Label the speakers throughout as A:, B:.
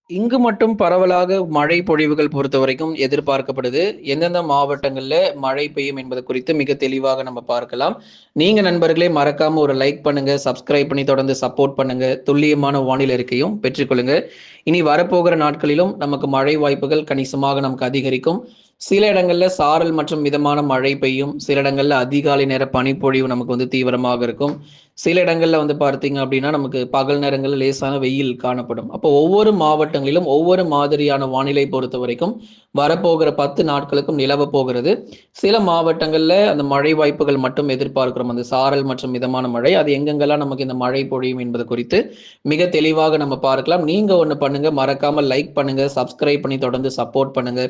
A: இங்கு மட்டும் பரவலாக மழை பொழிவுகள் பொறுத்தவரைக்கும் எதிர்பார்க்கப்படுது. எந்தெந்த மாவட்டங்கள்ல மழை பெய்யும் என்பது குறித்து மிக தெளிவாக நம்ம பார்க்கலாம். நீங்க நண்பர்களே மறக்காம ஒரு லைக் பண்ணுங்க, சப்ஸ்கிரைப் பண்ணி தொடர்ந்து சப்போர்ட் பண்ணுங்க. துல்லியமான வானிலை அறிக்கையும் பெற்றுக்கொள்ளுங்க. இனி வரப்போகிற நாட்களிலும் நமக்கு மழை வாய்ப்புகள் கணிசமாக நமக்கு அதிகரிக்கும். சில இடங்கள்ல சாரல் மற்றும் மிதமான மழை பெய்யும். சில இடங்கள்ல அதிகாலை நேர பனிப்பொழிவு நமக்கு தீவிரமாக இருக்கும். சில இடங்கள்ல பார்த்தீங்க அப்படின்னா நமக்கு பகல் நேரங்களில் லேசான வெயில் காணப்படும். அப்போ ஒவ்வொரு மாவட்டங்களிலும் ஒவ்வொரு மாதிரியான வானிலை பொறுத்த வரைக்கும் வரப்போகிற 10 நாட்களுக்கும் நிலவ போகிறது. சில மாவட்டங்கள்ல அந்த மழை வாய்ப்புகள் மட்டும் எதிர்பார்க்கிறோம். அந்த சாரல் மற்றும் மிதமான மழை அது எங்கெங்கெல்லாம் நமக்கு இந்த மழை பொழியும் என்பது குறித்து மிக தெளிவாக நம்ம பார்க்கலாம். நீங்க ஒண்ணு பண்ணுங்க, மறக்காம லைக் பண்ணுங்க, சப்ஸ்கிரைப் பண்ணி தொடர்ந்து சப்போர்ட் பண்ணுங்க.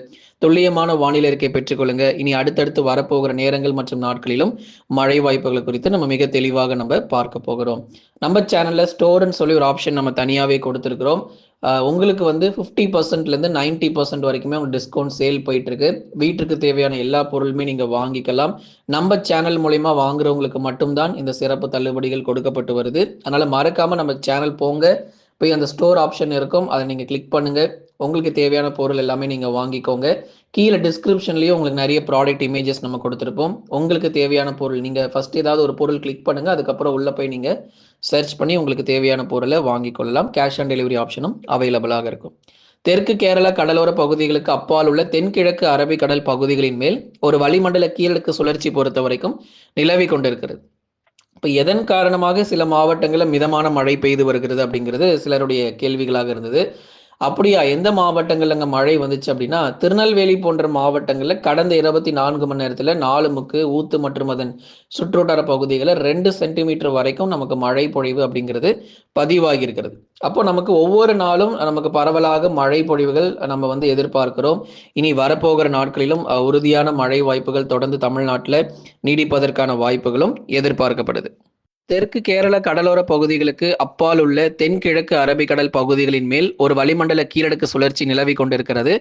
A: துல்லியமான வானிலை அறிக்கை பெற்றுக்கொள்ளுங்க. இனி அடுத்தடுத்து வரப்போகிற நேரங்கள் மற்றும் நாட்களிலும் மழை வாய்ப்புகள் குறித்து நம்ம மிக தெளிவாக நம்ம பார்க்க போகிறோம். நம்ம சேனல்ல ஸ்டோர்ன்னு சொல்லி ஒரு ஆப்ஷன் நம்ம தனியாவே கொடுத்துருக்கிறோம். உங்களுக்கு 50%லேருந்து 90% வரைக்குமே உங்களுக்கு டிஸ்கவுண்ட் சேல் போயிட்டு இருக்கு. வீட்டுக்கு தேவையான எல்லா பொருளுமே நீங்க வாங்கிக்கலாம். நம்ம சேனல் மூலயமா வாங்குறவங்களுக்கு மட்டும்தான் இந்த சிறப்பு தள்ளுபடிகள் கொடுக்கப்பட்டு வருது. அதனால மறக்காம நம்ம சேனல் போங்க, போய் அந்த ஸ்டோர் ஆப்ஷன் இருக்கும், அதை நீங்க கிளிக் பண்ணுங்க. உங்களுக்கு தேவையான பொருள் எல்லாமே நீங்க வாங்கிக்கோங்க. கீழே டிஸ்கிரிப்ஷன்லயும் உங்களுக்கு நிறைய ப்ராடக்ட் இமேஜஸ் நம்ம கொடுத்துருப்போம். உங்களுக்கு தேவையான பொருள் நீங்க ஃபர்ஸ்ட் ஏதாவது ஒரு பொருள் கிளிக் பண்ணுங்க, அதுக்கப்புறம் உள்ள போய் நீங்க சர்ச் பண்ணி உங்களுக்கு தேவையான பொருளை வாங்கிக் கொள்ளலாம். கேஷ் ஆன் டெலிவரி ஆப்ஷனும் அவைலபிளாக இருக்கும். தெற்கு கேரளா கடலோர பகுதிகளுக்கு அப்பால் உள்ள தென்கிழக்கு அரபிக்கடல் பகுதிகளின் மேல் ஒரு வளிமண்டல கீழடுக்கு சுழற்சி பொறுத்த வரைக்கும் நிலவி கொண்டிருக்கிறது. இப்போ எதன் காரணமாக சில மாவட்டங்களில் மிதமான மழை பெய்து வருகிறது அப்படிங்கிறது சிலருடைய கேள்விகளாக இருந்தது. அப்படியா, எந்த மாவட்டங்கள்ல அங்கே மழை வந்துச்சு அப்படின்னா, திருநெல்வேலி போன்ற மாவட்டங்களில் கடந்த 24 மணி நேரத்தில் நாலுமுக்கு, ஊத்து மற்றும் அதன் சுற்றுவட்டார பகுதிகளில் 2 சென்டிமீட்டர் வரைக்கும் நமக்கு மழை பொழிவு அப்படிங்கிறது பதிவாகி இருக்கிறது. அப்போ நமக்கு ஒவ்வொரு நாளும் நமக்கு பரவலாக மழை பொழிவுகள் நம்ம எதிர்பார்க்கிறோம். இனி வரப்போகிற நாட்களிலும் உறுதியான மழை வாய்ப்புகள் தொடர்ந்து தமிழ்நாட்டில் நீடிப்பதற்கான வாய்ப்புகளும் எதிர்பார்க்கப்படுது. தெற்கு கேரள கடலோர பகுதிகளுக்கு அப்பால் உள்ள தென்கிழக்கு அரபிக்கடல் பகுதிகளின் மேல் ஒரு வளிமண்டல கீழடுக்கு சுழற்சி நிலவி கொண்டிருக்கிறது.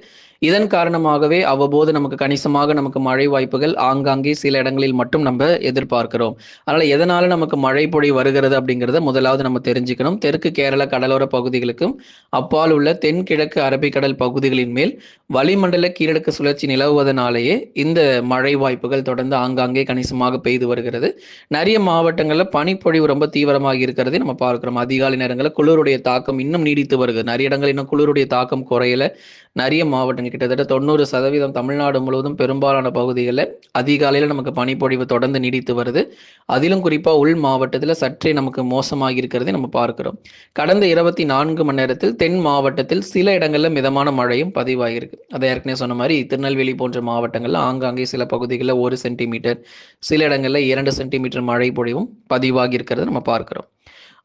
A: இதன் காரணமாகவே அவ்வப்போது நமக்கு கணிசமாக நமக்கு மழை வாய்ப்புகள் ஆங்காங்கே சில இடங்களில் மட்டும் நம்ம எதிர்பார்க்கிறோம். அதனால எதனால நமக்கு மழை பொழி வருகிறது அப்படிங்கிறத முதலாவது நம்ம தெரிஞ்சுக்கணும். தெற்கு கேரள கடலோர பகுதிகளுக்கும் அப்பால் உள்ள தென்கிழக்கு அரபிக்கடல் பகுதிகளின் மேல் வளிமண்டல கீழடுக்கு சுழற்சி நிலவுவதனாலேயே இந்த மழை வாய்ப்புகள் தொடர்ந்து ஆங்காங்கே கணிசமாக பெய்து வருகிறது. நிறைய மாவட்டங்களில் பனிப்பொழிவு ரொம்ப தீவிரமாக இருக்கிறதை நம்ம பார்க்கிறோம். அதிகாலை நேரங்களில் குளிருடைய தாக்கம் இன்னும் நீடித்து வருகிறது. நிறைய இடங்கள் இன்னும் குளிருடைய தாக்கம் குறையல. நிறைய மாவட்டங்கள் கிட்டத்தட்ட 90% தமிழ்நாடு முழுவதும் பெரும்பாலான பகுதிகளில் அதிகாலையில் நமக்கு பனிப்பொழிவு தொடர்ந்து நீடித்து வருது. அதிலும் குறிப்பாக உள் மாவட்டத்தில் சற்றே நமக்கு மோசமாக இருக்கிறதை நம்ம பார்க்கிறோம். கடந்த 24 மணி நேரத்தில் தென் மாவட்டத்தில் சில இடங்களில் மிதமான மழையும் பதிவாகியிருக்கு. அதை ஏற்கனவே சொன்ன மாதிரி திருநெல்வேலி போன்ற மாவட்டங்களில் ஆங்காங்கே சில பகுதிகளில் 1 சென்டிமீட்டர், சில இடங்களில் 2 சென்டிமீட்டர் மழை பொழிவும் பதிவாகி இருக்கிறத நம்ம பார்க்கிறோம்.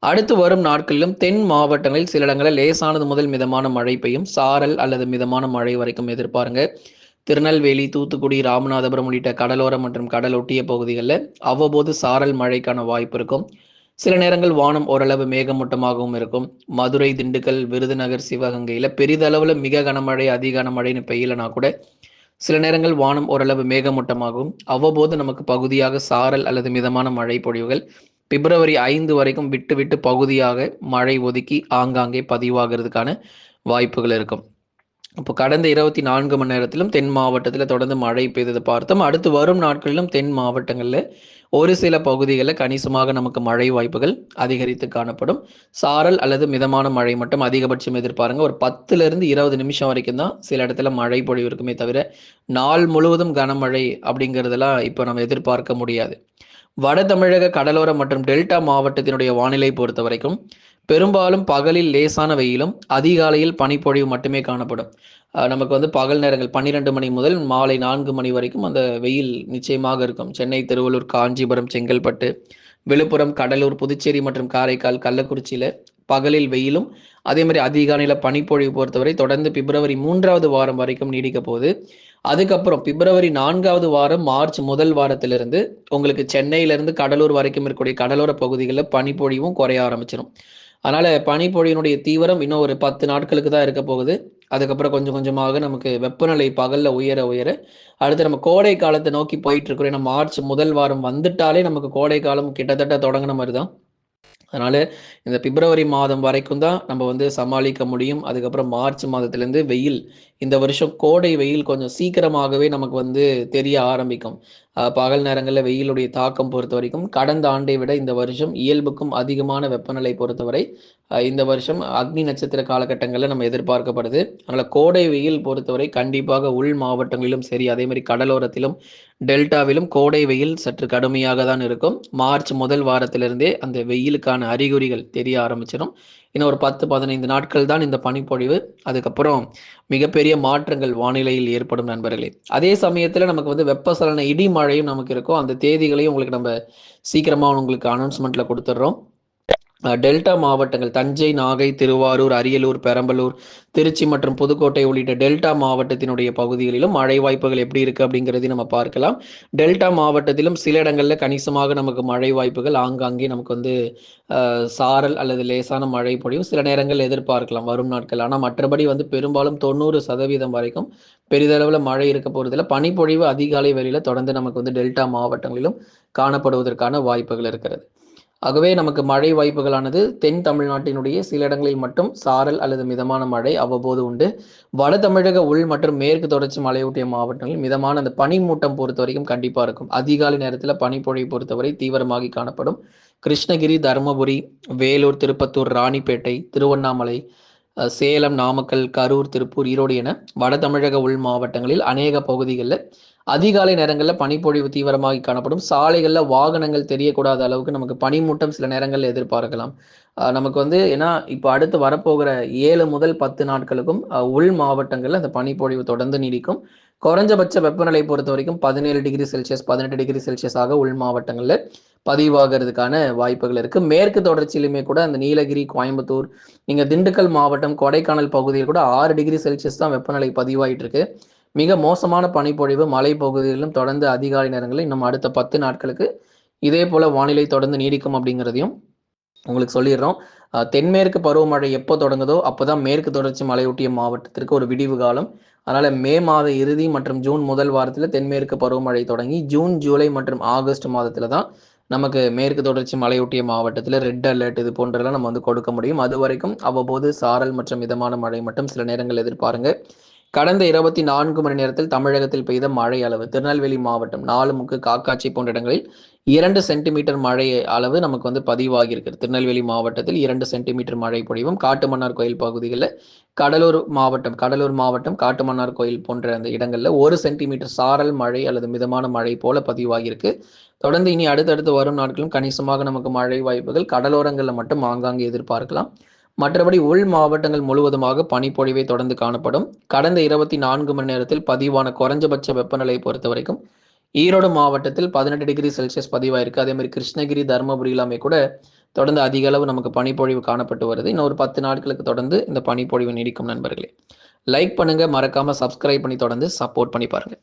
A: அடுத்து வரும் நாட்களிலும் தென் மாவட்டங்களில் சில இடங்களில் லேசானது முதல் மிதமான மழை பெய்யும். சாரல் அல்லது மிதமான மழை வரைக்கும் எதிர்பாருங்க. திருநெல்வேலி, தூத்துக்குடி, ராமநாதபுரம் உள்ளிட்ட கடலோரம் மற்றும் கடல் ஒட்டிய பகுதிகளில் அவ்வப்போது சாரல் மழைக்கான வாய்ப்பு இருக்கும். சில நேரங்கள் வானம் ஓரளவு மேகமூட்டமாகவும் இருக்கும். மதுரை, திண்டுக்கல், விருதுநகர், சிவகங்கையில் பெரிதளவில் மிக கனமழை, அதி கனமழைன்னு பெய்யலனா கூட சில நேரங்கள் வானம் ஓரளவு மேகமூட்டமாகவும் அவ்வப்போது நமக்கு பகுதியாக சாரல் அல்லது மிதமான மழை பொழிவுகள் பிப்ரவரி 5 வரைக்கும் விட்டு விட்டு பகுதியாக மழை ஒதுக்கி ஆங்காங்கே பதிவாகிறதுக்கான வாய்ப்புகள் இருக்கும். இப்போ கடந்த 24 மணி நேரத்திலும் தென் மாவட்டத்தில் தொடர்ந்து மழை பெய்ததை பார்த்தோம். அடுத்து வரும் நாட்களிலும் தென் மாவட்டங்களில் ஒரு சில பகுதிகளில் கணிசமாக நமக்கு மழை வாய்ப்புகள் அதிகரித்து காணப்படும். சாரல் அல்லது மிதமான மழை மட்டும் அதிகபட்சம் எதிர்பாருங்க. ஒரு 10லிருந்து 20 நிமிஷம் வரைக்கும் தான் சில இடத்துல மழை பொழிவு இருக்குமே தவிர நாள் முழுவதும் கனமழை அப்படிங்கிறதெல்லாம் இப்போ நம்ம எதிர்பார்க்க முடியாது. வட தமிழக கடலோரம் மற்றும் டெல்டா மாவட்டத்தினுடைய வானிலை பொறுத்த வரைக்கும் பெரும்பாலும் பகலில் லேசான வெயிலும் அதிகாலையில் பனிப்பொழிவு மட்டுமே காணப்படும். நமக்கு பகல் நேரங்கள் 12 மணி முதல் மாலை 4 மணி வரைக்கும் அந்த வெயில் நிச்சயமாக இருக்கும். சென்னை, திருவள்ளூர், காஞ்சிபுரம், செங்கல்பட்டு, விழுப்புரம், கடலூர், புதுச்சேரி மற்றும் காரைக்கால், கள்ளக்குறிச்சியில் பகலில் வெயிலும் அதே மாதிரி அதிகாலையில் பனிப்பொழிவு பொறுத்தவரை தொடர்ந்து பிப்ரவரி 3வது வாரம் வரைக்கும் நீடிக்க போகுது. அதுக்கப்புறம் பிப்ரவரி 4வது வாரம், மார்ச் முதல் வாரத்திலிருந்து உங்களுக்கு சென்னையிலிருந்து கடலூர் வரைக்கும் இருக்கக்கூடிய கடலோர பகுதிகளில் பனிப்பொழிவும் குறைய ஆரம்பிச்சிடும். அதனால பனிப்பொழியினுடைய தீவிரம் இன்னும் ஒரு 10 நாட்களுக்கு தான் இருக்க போகுது. அதுக்கப்புறம் கொஞ்சம் கொஞ்சமாக நமக்கு வெப்பநிலை பகலில் உயர உயர அடுத்து நம்ம கோடை காலத்தை நோக்கி போயிட்டு இருக்கிறோம். ஏன்னா மார்ச் முதல் வாரம் வந்துட்டாலே நமக்கு கோடை காலம் கிட்டத்தட்ட தொடங்கின மாதிரி தான். அதனால இந்த பிப்ரவரி மாதம் வரைக்கும் தான் நம்ம வந்து சமாளிக்க முடியும். அதுக்கப்புறம் மார்ச் மாதத்துலேருந்து வெயில், இந்த வருஷம் கோடை வெயில் கொஞ்சம் சீக்கிரமாகவே நமக்கு வந்து தெரிய ஆரம்பிக்கும். பகல் நேரங்கள்ல வெயிலுடைய தாக்கம் பொறுத்தவரைக்கும், கடந்த ஆண்டை விட இந்த வருஷம் இயல்புக்கும் அதிகமான வெப்பநிலை பொறுத்தவரை, இந்த வருஷம் அக்னி நட்சத்திர காலகட்டங்கள்ல நம்ம எதிர்பார்க்கப்படுது. அதனால கோடை வெயில் பொறுத்தவரை கண்டிப்பாக உள் மாவட்டங்களிலும் சரி, அதேமாரி கடலோரத்திலும், டெல்டாவிலும் கோடை வெயில் சற்று கடுமையாக தான் இருக்கும். மார்ச் முதல் வாரத்திலிருந்தே அந்த வெயிலுக்கான அறிகுறிகள் தெரிய ஆரம்பிச்சிடும். இன்னும் ஒரு 10, 15 நாட்கள் தான் இந்த பனிப்பொழிவு. அதுக்கப்புறம் மிகப்பெரிய மாற்றங்கள் வானிலையில் ஏற்படும் நண்பர்களே. அதே சமயத்தில நமக்கு வந்து வெப்பசலன இடி மழையும் நமக்கு இருக்கும். அந்த தேதிகளையும் உங்களுக்கு நம்ம சீக்கிரமா உங்களுக்கு அனௌன்ஸ்மெண்ட்ல குடுத்துடுறோம். டெல்டா மாவட்டங்கள் தஞ்சை, நாகை, திருவாரூர், அரியலூர், பெரம்பலூர், திருச்சி மற்றும் புதுக்கோட்டை உள்ளிட்ட டெல்டா மாவட்டத்தினுடைய பகுதிகளிலும் மழை வாய்ப்புகள் எப்படி இருக்கு அப்படிங்கிறதையும் நம்ம பார்க்கலாம். டெல்டா மாவட்டத்திலும் சில இடங்கள்ல கணிசமாக நமக்கு மழை வாய்ப்புகள் ஆங்காங்கே நமக்கு வந்து சாரல் அல்லது லேசான மழை பொழிவு சில நேரங்கள் எதிர்பார்க்கலாம் வரும் நாட்கள். ஆனால் மற்றபடி வந்து பெரும்பாலும் 90% வரைக்கும் பெரிதளவில் மழை இருக்க போறதில்ல. பனிப்பொழிவு அதிகாலை வேளையில தொடர்ந்து நமக்கு வந்து டெல்டா மாவட்டங்களிலும் காணப்படுவதற்கான வாய்ப்புகள் இருக்கிறது. ஆகவே நமக்கு மழை வாய்ப்புகளானது தென் தமிழ்நாட்டினுடைய சில இடங்களில் மட்டும் சாரல் அல்லது மிதமான மழை அவ்வப்போது உண்டு. வட தமிழக உள் மற்றும் மேற்கு தொடர்ச்சி மலையொட்டிய மாவட்டங்களில் மிதமான அந்த பனிமூட்டம் பொறுத்த வரைக்கும் கண்டிப்பாக இருக்கும். அதிகாலை நேரத்தில் பனிப்பொழிவு பொறுத்தவரை தீவிரமாகி காணப்படும். கிருஷ்ணகிரி, தருமபுரி, வேலூர், திருப்பத்தூர், ராணிப்பேட்டை, திருவண்ணாமலை, சேலம், நாமக்கல், கரூர், திருப்பூர், ஈரோடு என வட தமிழக உள் மாவட்டங்களில் அநேக பகுதிகளில் அதிகாலை நேரங்களில் பனிப்பொழிவு தீவிரமாகி காணப்படும். சாலைகளில் வாகனங்கள் தெரியக்கூடாத அளவுக்கு நமக்கு பனிமூட்டம் சில நேரங்களில் எதிர்பார்க்கலாம். நமக்கு வந்து ஏன்னா இப்போ அடுத்து வரப்போகிற 7 முதல் 10 நாட்களுக்கும் உள் மாவட்டங்களில் அந்த பனிப்பொழிவு தொடர்ந்து நீடிக்கும். குறைஞ்சபட்ச வெப்பநிலை பொறுத்த வரைக்கும் 17 டிகிரி செல்சியஸ் 18 டிகிரி செல்சியஸாக உள் மாவட்டங்களில் பதிவாகிறதுக்கான வாய்ப்புகள் இருக்கு. மேற்கு தொடர்ச்சியிலுமே கூட அந்த நீலகிரி, கோயம்புத்தூர், நீங்க திண்டுக்கல் மாவட்டம், கொடைக்கானல் பகுதியில் கூட 6 டிகிரி செல்சியஸ் தான் வெப்பநிலை பதிவாயிட்டு இருக்கு. மிக மோசமான பனிப்பொழிவு மலைப்பகுதிகளிலும் தொடர்ந்து அதிகாலை நேரங்களில் இன்னும் அடுத்த 10 நாட்களுக்கு இதே போல வானிலை தொடர்ந்து நீடிக்கும் அப்படிங்கிறதையும் உங்களுக்கு சொல்லிடுறோம். தென்மேற்கு பருவமழை எப்போ தொடங்குதோ அப்போதான் மேற்கு தொடர்ச்சி மலையொட்டிய மாவட்டத்திற்கு ஒரு விடிவு காலம். அதனால மே மாத இறுதி மற்றும் ஜூன் முதல் வாரத்தில் தென்மேற்கு பருவமழை தொடங்கி ஜூன், ஜூலை மற்றும் ஆகஸ்ட் மாதத்துல தான் நமக்கு மேற்கு தொடர்ச்சி மலையொட்டிய மாவட்டத்தில் ரெட் அலர்ட் இது போன்றெல்லாம் நம்ம வந்து கொடுக்க முடியும். அது வரைக்கும் அவ்வப்போது சாரல் மற்றும் மிதமான மழை மட்டும் சில நேரங்கள் எதிர்பாருங்க. கடந்த 24 மணி நேரத்தில் தமிழகத்தில் பெய்த மழை அளவு திருநெல்வேலி மாவட்டம் நாலுமுக்கு, காக்காட்சி போன்ற இடங்களில் 2 சென்டிமீட்டர் மழை அளவு நமக்கு வந்து பதிவாகி இருக்கிறது. திருநெல்வேலி மாவட்டத்தில் 2 சென்டிமீட்டர் மழை பொழிவும், காட்டுமன்னார் கோயில் பகுதிகளில் கடலூர் மாவட்டம் காட்டுமன்னார் கோயில் போன்ற அந்த இடங்களில் 1 சென்டிமீட்டர் சாரல் மழை அல்லது மிதமான மழை போல பதிவாகி இருக்கு. தொடர்ந்து இனி அடுத்தடுத்து வரும் நாட்களும் கணிசமாக நமக்கு மழை வாய்ப்புகள் கடலோரங்களில் மட்டும் ஆங்காங்கே எதிர்பார்க்கலாம். மற்றபடி உள் மாவட்டங்கள் முழுவதுமாக பனிப்பொழிவை தொடர்ந்து காணப்படும். கடந்த 24 மணி நேரத்தில் பதிவான குறைஞ்சபட்ச வெப்பநிலை பொறுத்த வரைக்கும் ஈரோடு மாவட்டத்தில் 18 டிகிரி செல்சியஸ் பதிவாயிருக்கு. அதே மாதிரி கிருஷ்ணகிரி, தருமபுரி எல்லாமே கூட தொடர்ந்து அதிக அளவு நமக்கு பனிப்பொழிவு காணப்பட்டு வருது. இன்னும் ஒரு 10 நாட்களுக்கு தொடர்ந்து இந்த பனிப்பொழிவு நீடிக்கும் நண்பர்களே. லைக் பண்ணுங்க, மறக்காம சப்ஸ்கிரைப் பண்ணி தொடர்ந்து சப்போர்ட் பண்ணி பாருங்க.